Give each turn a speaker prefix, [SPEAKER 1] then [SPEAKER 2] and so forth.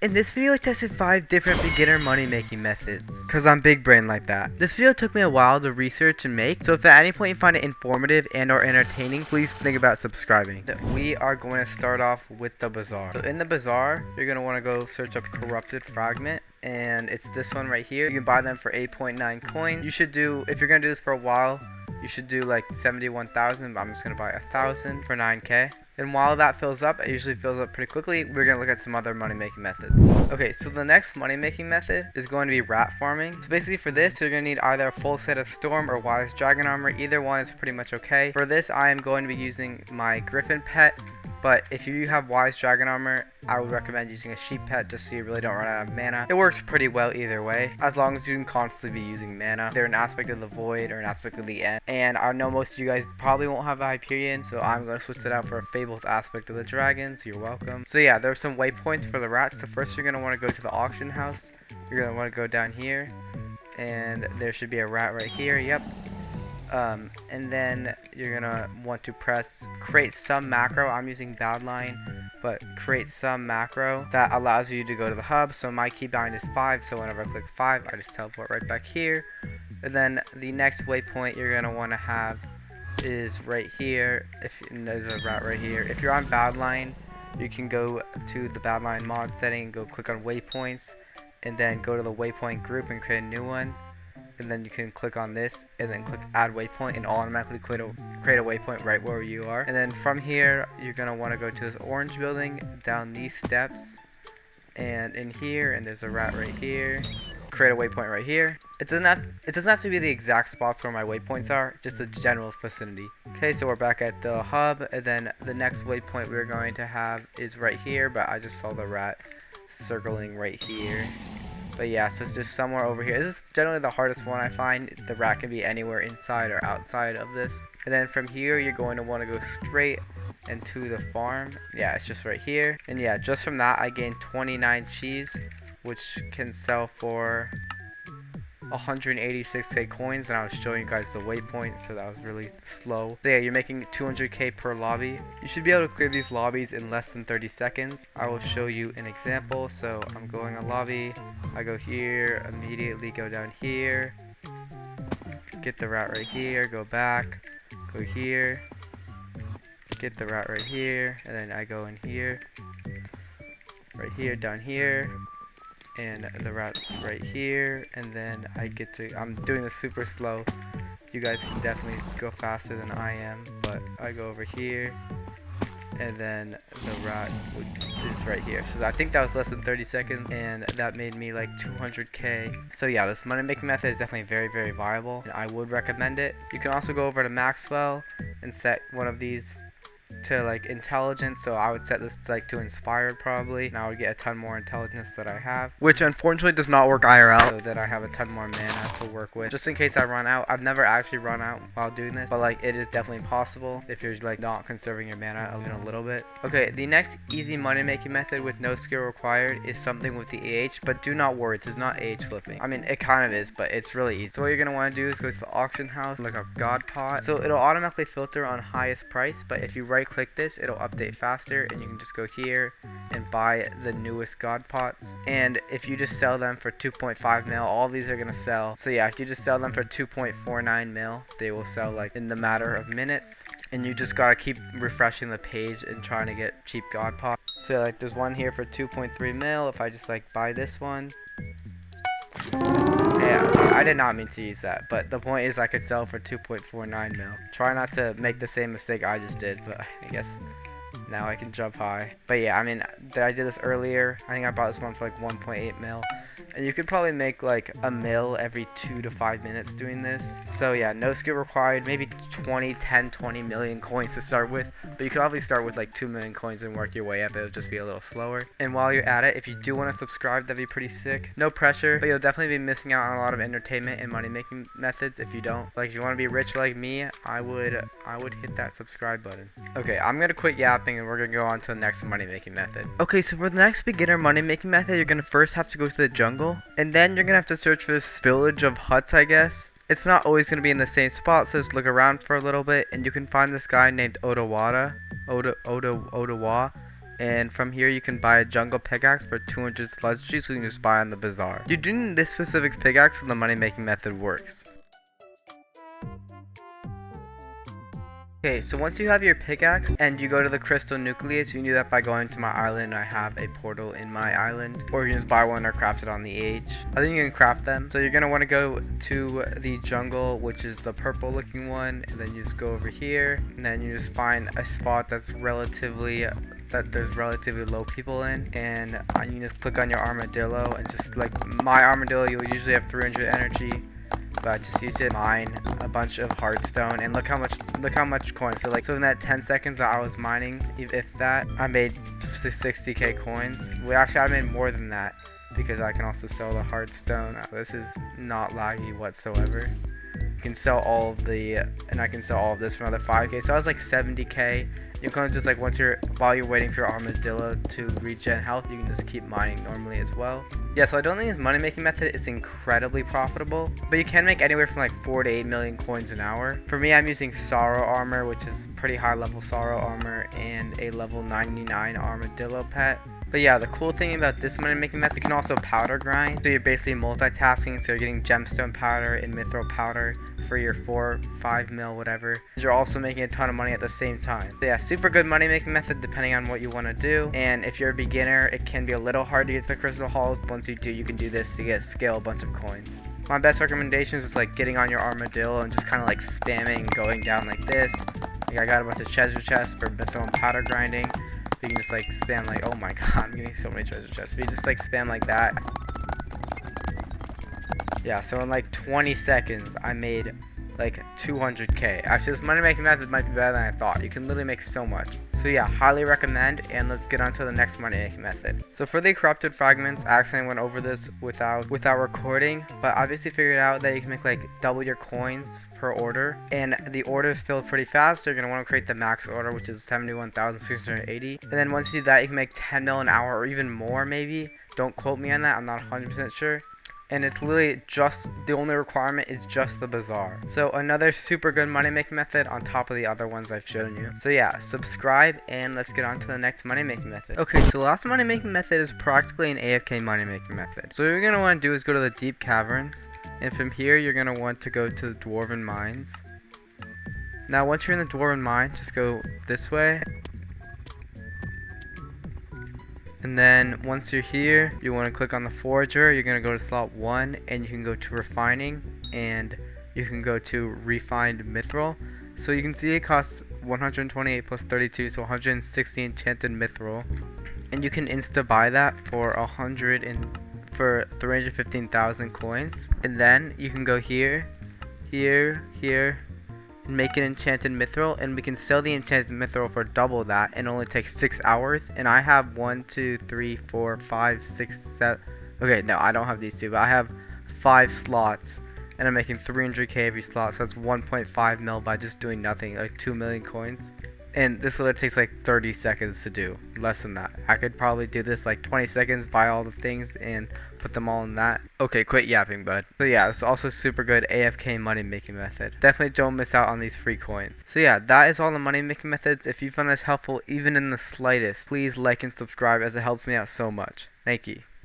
[SPEAKER 1] In this video, I tested 5 different beginner money making methods, cause I'm big brain like that. This video took me a while to research and make, so if at any point you find it informative and or entertaining, please think about subscribing. We are going to start off with the Bazaar. So in the Bazaar, you're going to want to go search up Corrupted Fragment, and it's this one right here. You can buy them for 8.9 coins. You should do, if you're going to do this for a while, you should do like 71,000, but I'm just going to buy 1,000 for 9k. And while that fills up, it usually fills up pretty quickly, we're going to look at some other money making methods. Okay, so the next money making method is going to be rat farming. So basically for this, you're going to need either a full set of Storm or Wise Dragon Armor. Either one is pretty much okay. For this, I am going to be using my Griffin pet. But if you have Wise Dragon Armor, I would recommend using a Sheep pet just so you really don't run out of mana. It works pretty well either way, as long as you can constantly be using mana. They're an aspect of the Void or an aspect of the End. And I know most of you guys probably won't have a Hyperion, so I'm going to switch it out for a Fabled aspect of the Dragons. You're welcome. So yeah, there are some waypoints for the rats. So first you're going to want to go to the auction house. You're going to want to go down here, and there should be a rat right here. Yep. And then you're gonna want to press create some macro. I'm using Badline, but create some macro that allows you to go to the hub. So my keybind is 5, so whenever I click 5, I just teleport right back here. And then the next waypoint you're gonna want to have is right here. There's a rat right here. If you're on Badline, you can go to the Badline mod setting and go click on waypoints, and then go to the waypoint group and create a new one. And then you can click on this and then click add waypoint and automatically create a waypoint right where you are. And then from here you're gonna want to go to this orange building, down these steps, and in here, and there's a rat right here. Create a waypoint right here. It doesn't have to be the exact spots where my waypoints are, just the general vicinity. Okay, so we're back at the hub, and then the next waypoint we're going to have is right here, but I just saw the rat circling right here. But yeah, so it's just somewhere over here. This is generally the hardest one I find. The rat can be anywhere inside or outside of this. And then from here, you're going to want to go straight into the farm. Yeah, it's just right here. And yeah, just from that, I gained 29 cheese, which can sell for 186k coins, and I was showing you guys the waypoint, so that was really slow. So yeah, you're making 200k per lobby. You should be able to clear these lobbies in less than 30 seconds. I will show you an example. So I'm going a lobby, I go here, immediately go down here, get the rat right here, go back, go here, get the rat right here, and then I go in here, right here, down here, and the rat's right here, and then I'm doing this super slow. You guys can definitely go faster than I am, but I go over here, and then the rat is right here. So I think that was less than 30 seconds, and that made me like 200k. So yeah, this money making method is definitely very, very viable, and I would recommend it. You can also go over to Maxwell and set one of these to like intelligence, so I would set this to like to inspired probably, and I would get a ton more intelligence that I have, which unfortunately does not work IRL, so that I have a ton more mana to work with just in case I run out. I've never actually run out while doing this, but like it is definitely possible if you're like not conserving your mana even a little bit. Okay, the next easy money making method with no skill required is something with the AH, but do not worry, this is not AH flipping. I mean, it kind of is, but it's really easy. So what you're gonna want to do is go to the auction house, look up God Pot. So it'll automatically filter on highest price, but if you right click this, it'll update faster, and you can just go here and buy the newest God Pots. And if you just sell them for 2.5 mil, all these are gonna sell. So yeah, if you just sell them for 2.49 mil, they will sell like in the matter of minutes, and you just gotta keep refreshing the page and trying to get cheap God Pots. So like there's one here for 2.3 mil. If I just like buy this one, yeah, I did not mean to use that, but the point is I could sell for 2.49 mil. Try not to make the same mistake I just did, but I guess now I can jump high. But yeah, I mean, I did this earlier. I think I bought this one for like 1.8 mil. And you could probably make like a mil every 2 to 5 minutes doing this. So yeah, no skill required. Maybe 20 million coins to start with. But you could obviously start with like 2 million coins and work your way up. It'll just be a little slower. And while you're at it, if you do want to subscribe, that'd be pretty sick. No pressure, but you'll definitely be missing out on a lot of entertainment and money making methods if you don't. Like if you want to be rich like me, I would hit that subscribe button. Okay, I'm gonna quit yapping and we're gonna go on to the next money making method. Okay, so for the next beginner money making method, you're gonna first have to go to the jungle, and then you're gonna have to search for this village of huts, I guess. It's not always gonna be in the same spot, so just look around for a little bit, and you can find this guy named Odawa, And from here you can buy a jungle pickaxe for 200 sludge juice, so you can just buy on the bazaar. You do need this specific pickaxe so the money making method works. Okay, so once you have your pickaxe and you go to the crystal nucleus, you can do that by going to my island. I have a portal in my island, or you can just buy one or craft it on the age. I think you can craft them. So you're going to want to go to the jungle, which is the purple looking one, and then you just go over here, and then you just find a spot that there's relatively low people in, and you can just click on your armadillo, and just like my armadillo, you'll usually have 300 energy. But I just used it to mine a bunch of hardstone, and look how much coins. So in that 10 seconds that I was mining, if that, I made 60k coins. Well, actually I made more than that because I can also sell the hardstone. This is not laggy whatsoever. You can sell all of and I can sell all of this for another 5k. So I was like 70k. You can just like while you're waiting for your armadillo to regen health, you can just keep mining normally as well. Yeah, so I don't think this money making method is incredibly profitable, but you can make anywhere from like 4 to 8 million coins an hour. For me, I'm using sorrow armor, which is pretty high level sorrow armor, and a level 99 armadillo pet. But yeah, the cool thing about this money making method, you can also powder grind. So you're basically multitasking, so you're getting gemstone powder and mithril powder for your 4-5 mil whatever. You're also making a ton of money at the same time. So yeah, super good money making method depending on what you want to do. And if you're a beginner, it can be a little hard to get to the crystal halls. Once you do, you can do this to scale a bunch of coins. My best recommendation is just like getting on your armadillo and just kind of like spamming and going down like this. Like I got a bunch of treasure chests for mithril and powder grinding. You can just like spam like, oh my god, I'm getting so many treasure chests. But you just like spam like that. Yeah, so in like 20 seconds, I made like 200k. Actually, this money making method might be better than I thought. You can literally make so much. So yeah, highly recommend, and let's get on to the next money making method. So for the corrupted fragments, I accidentally went over this without recording, but obviously figured out that you can make like double your coins per order, and the orders fill pretty fast, so you're going to want to create the max order, which is 71,680. And then once you do that, you can make 10 mil an hour or even more maybe. Don't quote me on that, I'm not 100% sure. And it's literally just, the only requirement is just the bazaar. So another super good money making method on top of the other ones I've shown you. So yeah, subscribe and let's get on to the next money making method. Okay, so the last money making method is practically an AFK money making method. So what you're gonna want to do is go to the deep caverns, and from here you're gonna want to go to the dwarven mines. Now once you're in the dwarven mine, just go this way. And then once you're here, you want to click on the forager. You're going to go to slot 1, and you can go to refining, and you can go to refined mithril. So you can see it costs 128 plus 32, so 160 enchanted mithril, and you can insta buy that for 315,000 coins. And then you can go here, and make an enchanted mithril, and we can sell the enchanted mithril for double that, and only takes 6 hours. And I have 1, 2, 3, 4, 5, 6, 7. Okay, no, I don't have these two, but I have 5 slots, and I'm making 300k every slot, so that's 1.5 mil by just doing nothing, like 2 million coins. And this literally takes like 30 seconds to do, less than that. I could probably do this like 20 seconds, buy all the things, and put them all in that. Okay, quit yapping, bud. So yeah, it's also super good AFK money making method. Definitely don't miss out on these free coins. So yeah, that is all the money making methods. If you found this helpful even in the slightest, please like and subscribe, as it helps me out so much. Thank you.